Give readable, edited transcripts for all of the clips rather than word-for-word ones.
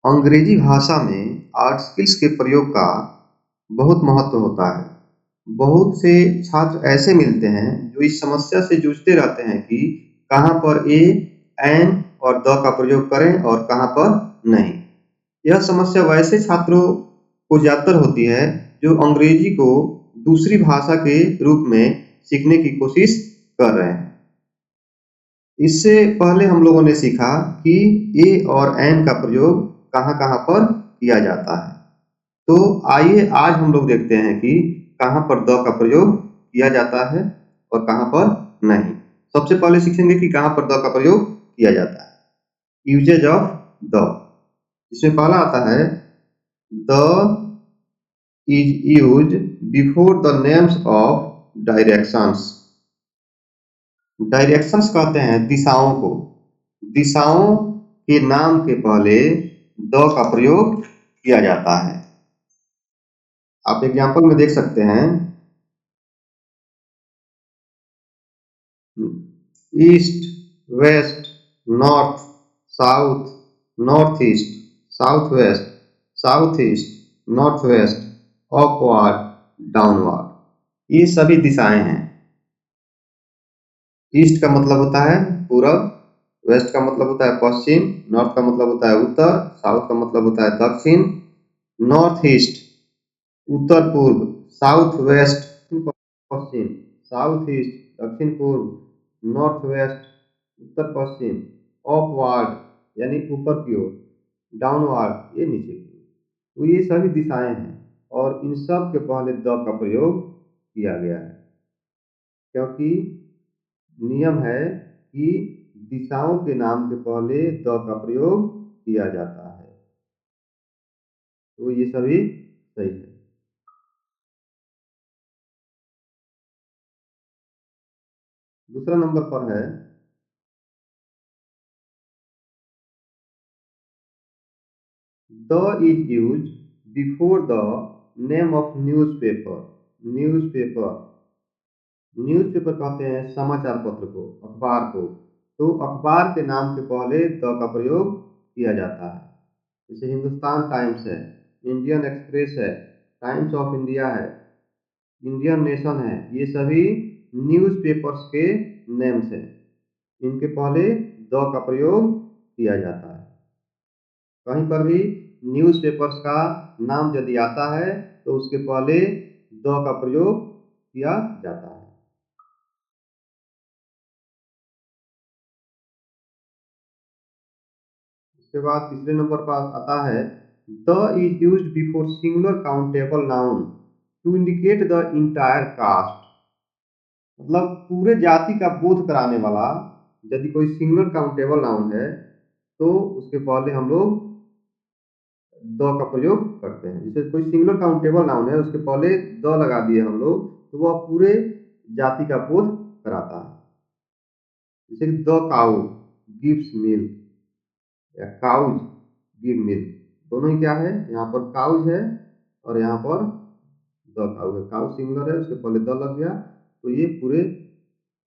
अंग्रेजी भाषा में आर्टिकल्स के प्रयोग का बहुत महत्व होता है। बहुत से छात्र ऐसे मिलते हैं जो इस समस्या से जूझते रहते हैं कि कहाँ पर ए, एन और द का प्रयोग करें और कहाँ पर नहीं। यह समस्या वैसे छात्रों को ज़्यादातर होती है जो अंग्रेजी को दूसरी भाषा के रूप में सीखने की कोशिश कर रहे हैं। इससे पहले हम लोगों ने सीखा कि ए और एन का प्रयोग कहाँ-कहाँ पर किया जाता है। तो आइए आज हम लोग देखते हैं कि कहाँ पर द का प्रयोग किया जाता है और कहाँ पर नहीं। सबसे पहले सीखेंगे कि कहाँ पर द का प्रयोग किया जाता है। यूजेज ऑफ द, इसमें पहला आता है the is used before the names of directions. Directions कहते हैं दिशाओं को। दिशाओं के नाम के पहले द का प्रयोग किया जाता है। आप एग्जाम्पल में देख सकते हैं east, west, north, south, north east, south west, south east, north west, upward, downward, ये सभी दिशाएं हैं। ईस्ट का मतलब होता है पूरब, वेस्ट का मतलब होता है पश्चिम, नॉर्थ का मतलब होता है उत्तर, साउथ का मतलब होता है दक्षिण, नॉर्थ ईस्ट उत्तर पूर्व, साउथ वेस्ट पश्चिम, साउथ ईस्ट दक्षिण पूर्व, नॉर्थ वेस्ट उत्तर पश्चिम, अपवार्ड यानी ऊपर की ओर, डाउनवार्ड ये नीचे की ओर। तो ये सभी दिशाएं हैं और इन सब के पहले द का प्रयोग किया गया है, क्योंकि नियम है कि दिशाओं के नाम के पहले द का प्रयोग किया जाता है। तो ये सभी सही है। दूसरा नंबर पर है the is use before the name of newspaper. Newspaper, newspaper कहते हैं समाचार पत्र को, अखबार को। तो अखबार के नाम के पहले द का प्रयोग किया जाता है। जैसे हिंदुस्तान टाइम्स है, इंडियन एक्सप्रेस है, टाइम्स ऑफ इंडिया है, इंडियन नेशन है, ये सभी न्यूज़पेपर्स के नेम्स हैं। इनके पहले द का प्रयोग किया जाता है। कहीं पर भी न्यूज़पेपर्स का नाम यदि आता है तो उसके पहले द का प्रयोग किया जाता है। उसके बाद तीसरे नंबर पर आता है the is use before singular countable noun to indicate the entire caste. मतलब पूरे जाति का बोध कराने वाला यदि कोई सिंगुलर काउंटेबल नाउन है तो उसके पहले हम लोग द का प्रयोग करते हैं। जैसे कोई सिंगुलर काउंटेबल नाउन है उसके पहले द लगा दिए हम लोग तो वह पूरे जाति का बोध कराता है। जैसे द काउ गिव्स मिल्क या काउज गिव मिल्क, दोनों ही क्या है, यहाँ पर काउज है और यहाँ पर द काउ है। काउ सिंगुलर है उसके पहले द लग गया तो ये पूरे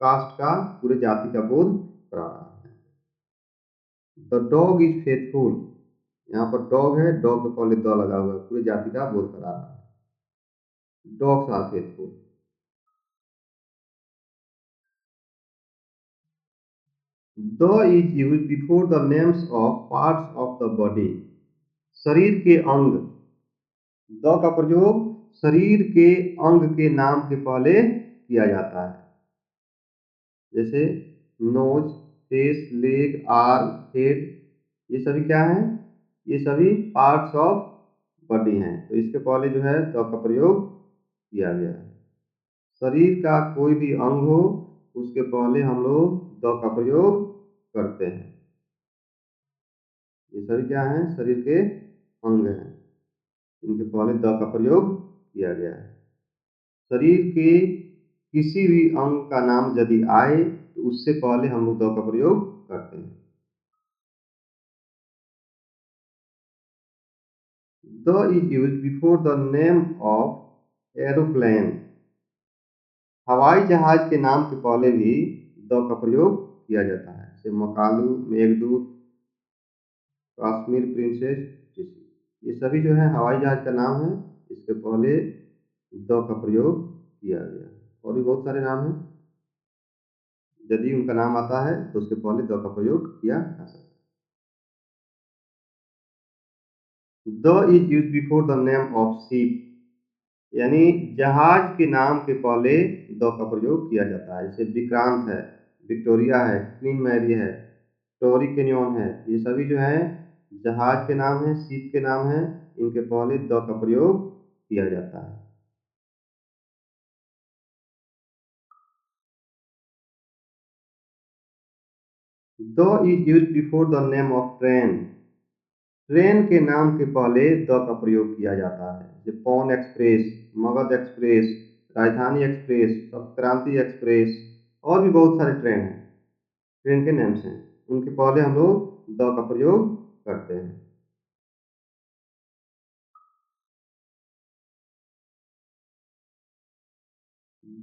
कास्ट का, पूरे जाति का बोध करा रहा है। द डॉग इज फेथफुल, यहाँ पर डॉग है, डॉग के पहले द लगा हुआ है, पूरे जाति का बोध करा रहा है। Dogs are faithful. The is use before the names of parts of the body. शरीर के अंग, द का प्रयोग शरीर के अंग के नाम के पहले किया जाता है। जैसे nose, face, leg, arm, head, ये सभी क्या हैं, ये सभी पार्ट्स ऑफ बॉडी हैं। तो इसके पहले जो है द का प्रयोग किया गया है। शरीर का कोई भी अंग हो उसके पहले हम लोग द का प्रयोग करते हैं। ये सभी क्या हैं, शरीर के अंग हैं, इनके पहले द का प्रयोग किया गया है। शरीर के किसी भी अंग का नाम यदि आए तो उससे पहले हम लोग द का प्रयोग करते हैं। The is use before the name of aeroplane. हवाई जहाज के नाम के पहले भी द का प्रयोग किया जाता है। जैसे मकालू, मेघदूत, कश्मीर प्रिंसेस, एटीसी। ये सभी जो है हवाई जहाज का नाम है, इसके पहले द का प्रयोग किया गया। और भी बहुत सारे नाम हैं, यदि उनका नाम आता है तो उसके पहले द का प्रयोग किया जा सकता है। The is use before the name of ship, यानी जहाज के नाम के पहले द का प्रयोग किया जाता है। जैसे विक्रांत है, विक्टोरिया है, क्वीन मैरी है, टोरी कैनियन है, ये सभी जो है जहाज के नाम है, शिप के नाम है, इनके पहले द का प्रयोग किया जाता है। The is use before the name of train, train के नाम के पहले द का प्रयोग किया जाता है। जैसे पवन एक्सप्रेस, मगध एक्सप्रेस, राजधानी एक्सप्रेस, सप्तक्रांति एक्सप्रेस, और भी बहुत सारे ट्रेन हैं, ट्रेन के नेम्स हैं, उनके पहले हम लोग द का प्रयोग करते हैं।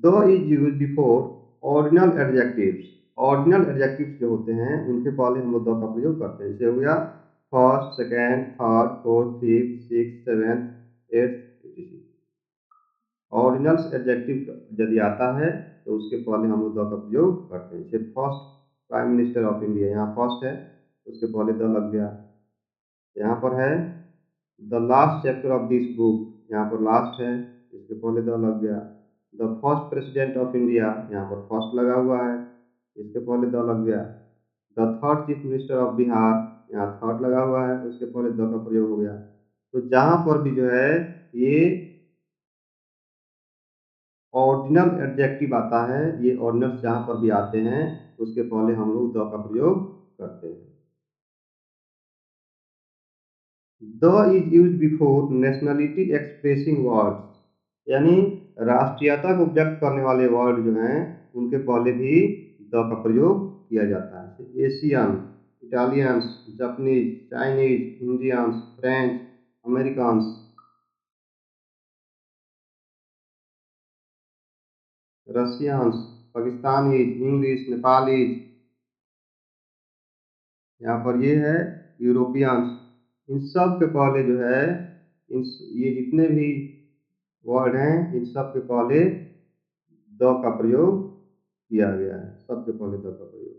The is use before ordinal adjectives, ordinal adjectives जो होते हैं उनके पहले हम लोग द का प्रयोग करते हैं। जैसे हो गया first, second, third, fourth, fifth, six, seventh, eighth. Ordinals adjective यदि आता है तो उसके पहले हम लोग द का प्रयोग करते हैं। जैसे first prime minister of India, यहाँ फर्स्ट है, उसके पहले द लग गया। यहाँ पर है the last chapter of this book, यहाँ पर लास्ट है, इसके पहले द लग गया। The first president of India, यहाँ पर फर्स्ट लगा हुआ है, इसके पहले द लग गया। The third chief minister of Bihar, यहाँ थर्ड लगा हुआ है, उसके पहले द का प्रयोग हो गया। तो जहाँ पर भी जो है ये ऑर्डिनल एडजेक्टिव आता है, ये ऑर्डिनल्स जहाँ पर भी आते हैं उसके पहले हम लोग द का प्रयोग करते हैं। The is use before nationality expressing words, यानी राष्ट्रीयता को व्यक्त करने वाले वर्ड जो हैं उनके पहले भी द का प्रयोग किया जाता है। Asian, Italians, Japanese, Chinese, Indians, French, Americans, Russians, Pakistanis, English, Nepalese, यहाँ पर ये है यूरोपियंस। इन सब के पहले जो है इन ये जितने भी वर्ड हैं इन सब के पहले द का प्रयोग किया गया है, सबके पहले द का प्रयोग,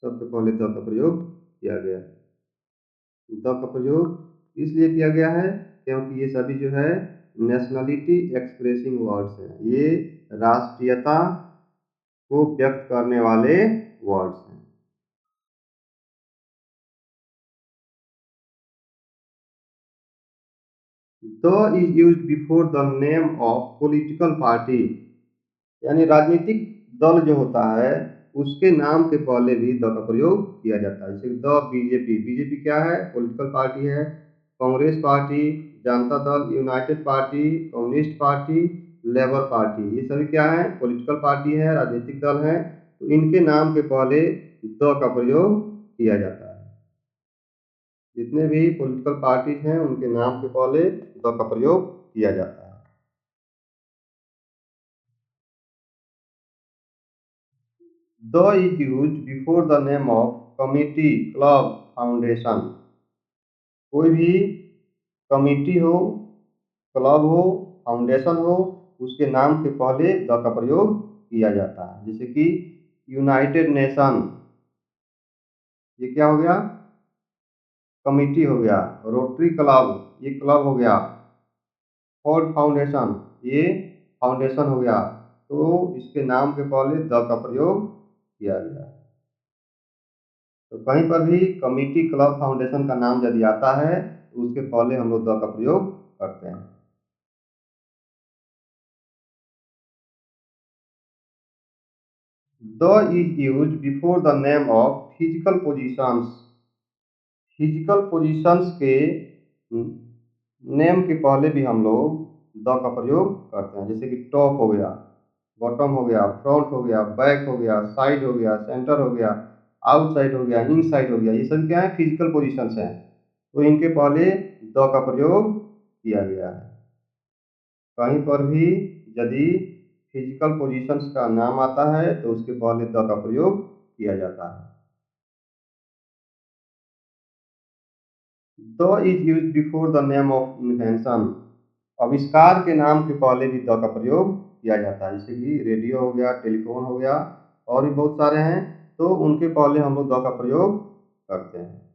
सबके पहले द का प्रयोग किया गया है। द का प्रयोग इसलिए किया गया है क्योंकि ये सभी जो है नेशनलिटी एक्सप्रेसिंग वर्ड्स हैं, ये राष्ट्रीयता को व्यक्त करने वाले वर्ड्स हैं। The is use before the name of political party, यानी राजनीतिक दल जो होता है उसके नाम के पहले भी द का प्रयोग किया जाता है। जैसे द बीजेपी, बीजेपी क्या है? पॉलिटिकल पार्टी है। Congress party, Janata Dal United party, communist party, labour party, ये सभी क्या है? पॉलिटिकल पार्टी है, राजनीतिक दल है। तो इनके नाम के पहले द का प्रयोग किया जाता है। जितने भी पॉलिटिकल पार्टीज हैं उनके नाम के पहले द का प्रयोग किया जाता है। The is use before the name of committee, club, foundation, कोई भी कमिटी हो, क्लब हो, फाउंडेशन हो, उसके नाम के पहले द का प्रयोग किया जाता है। जैसे कि यूनाइटेड नेशन, ये क्या हो गया? कमिटी हो गया। रोटरी क्लब, ये क्लब हो गया। फोर्ड फाउंडेशन, ये फाउंडेशन हो गया। तो इसके नाम के पहले द का प्रयोग किया गया। तो कहीं पर भी कमिटी, क्लब, फाउंडेशन का नाम यदि आता है तो उसके पहले हम लोग द का प्रयोग करते हैं। The is use before the name of physical positions, physical positions के नेम के पहले भी हम लोग द का प्रयोग करते हैं। जैसे कि टॉप हो गया, बॉटम हो गया, फ्रंट हो गया, बैक हो गया, साइड हो गया, सेंटर हो गया, आउटसाइड हो गया, इनसाइड हो गया, ये सब क्या है? फिजिकल पोजीशंस हैं। तो इनके पहले द का प्रयोग किया गया है। कहीं पर भी यदि फिजिकल पोजीशंस का नाम आता है तो उसके पहले द का प्रयोग किया जाता है। The is use before the name of invention. आविष्कार के नाम के पहले भी द का प्रयोग किया जाता है, जैसे कि रेडियो हो गया, टेलीफोन हो गया, और भी बहुत सारे हैं, तो उनके पहले हम लोग द का प्रयोग करते हैं।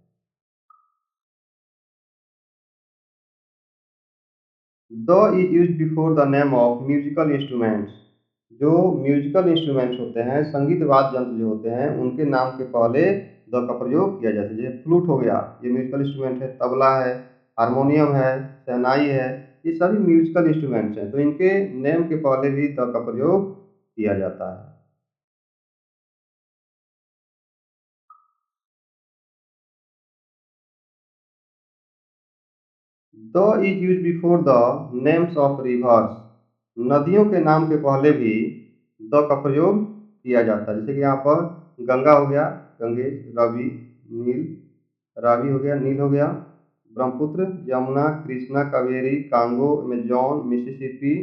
The is use before the name of musical instruments. जो म्यूजिकल इंस्ट्रूमेंट्स होते हैं, संगीत वाद्य यंत्र जो होते हैं, उनके नाम के पहले द का प्रयोग किया जाता है। जैसे फ्लूट हो गया, ये म्यूजिकल इंस्ट्रूमेंट है, तबला है, हारमोनियम है, शहनाई है, ये सभी म्यूजिकल इंस्ट्रूमेंट्स हैं, तो इनके नेम के पहले भी द का प्रयोग किया जाता है। The is use before the names of reverse. नदियों के नाम के पहले भी द का प्रयोग किया जाता है, जैसे कि यहाँ पर गंगा हो गया, गंगेश, रवि, नील, रावी हो गया, नील हो गया, Brahmaputra, Yamuna, Krishna, Kaveri, Congo, Amazon, Mississippi,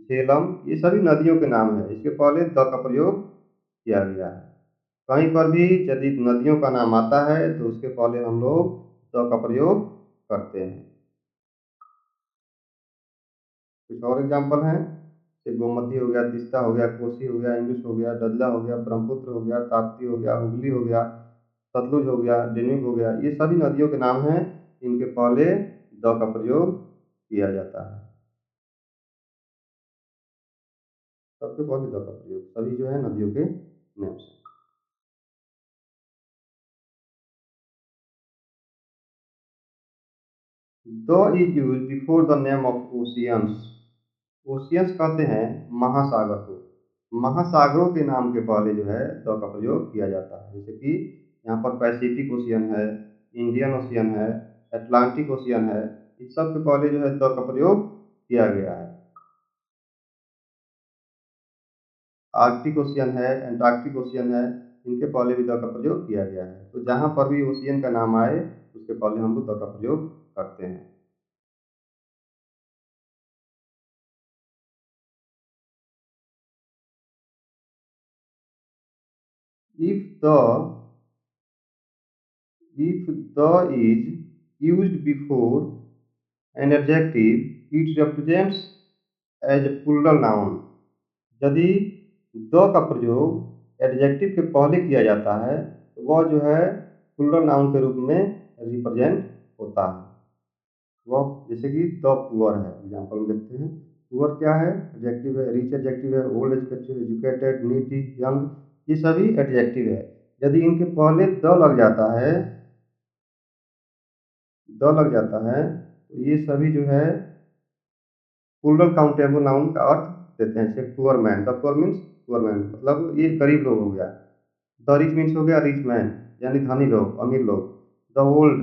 Jhelum, ये सभी नदियों के नाम है, इसके पहले द का प्रयोग किया गया है। कहीं पर भी यदि नदियों का नाम आता है तो उसके पहले हम लोग द का प्रयोग करते हैं। कुछ और एग्जाम्पल हैं, जैसे गोमती हो गया, तीस्ता हो गया, कोसी हो गया, इंडस हो गया, दजला हो गया, ब्रह्मपुत्र हो गया, ताप्ती हो गया, हुगली हो गया, सतलुज हो गया, डेन्यूब हो गया, ये सभी नदियों के नाम हैं, इनके पहले द का प्रयोग किया जाता है। सबके पहले द का प्रयोग सभी जो है नदियों के नाम से। The is use before the name of oceans. Oceans कहते हैं महासागर को। महासागरों के नाम के पहले जो है द का प्रयोग किया जाता है, जैसे कि यहाँ पर पैसिफिक ओशियन है, इंडियन ओशियन है, अटलांटिक ओशियन है, इस सब के पहले जो है द का प्रयोग किया गया है। आर्कटिक ओशियन है, एंटार्क्टिक ओशियन है, इनके पहले भी द का प्रयोग किया गया है। तो जहाँ पर भी ओशियन का नाम आए उसके पहले हम लोग द का प्रयोग करते हैं। If the if the is used before an adjective, it represents as a plural noun। यदि द का प्रयोग एडजेक्टिव के पहले किया जाता है तो वह जो है प्लूरल नाउन के रूप में रिप्रेजेंट होता है। वह जैसे कि द पुअर है, एग्जाम्पल में देखते हैं। पुअर क्या है? एडजेक्टिव है, रिच एडजेक्टिव है, old adjective, educated, neat, young, ये सभी एडजेक्टिव है। यदि इनके पहले द लग जाता है तो ये सभी जो है प्लूरल काउंटेबल नाउन का अर्थ देते हैं। जैसे poor man, the poor means poor man, मतलब ये गरीब लोग हो गया। द रिच मीन्स हो गया रिच मैन, यानी धनी लोग, अमीर लोग। द ओल्ड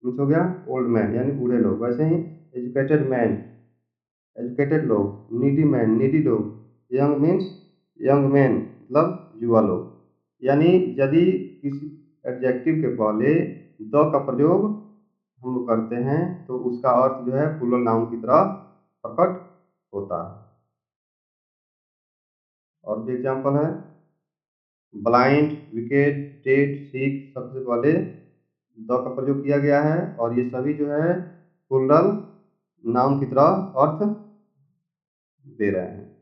मीन्स हो गया ओल्ड मैन, यानी बूढ़े लोग। वैसे ही एजुकेटेड मैन, एजुकेटेड लोग, नीडी मैन, नीडी लोग, यंग मीन्स यंग मैन, मतलब युवा लोग। यानी यदि किसी एडजेक्टिव के पहले द का प्रयोग हम लोग करते हैं तो उसका अर्थ जो है प्लूरल नाउन की तरह प्रकट होता है। और भी एग्जाम्पल है, ब्लाइंड, विकेट, डेड, सीक, सबसे पहले द का प्रयोग किया गया है और ये सभी जो है प्लूरल नाउन की तरह अर्थ दे रहे हैं।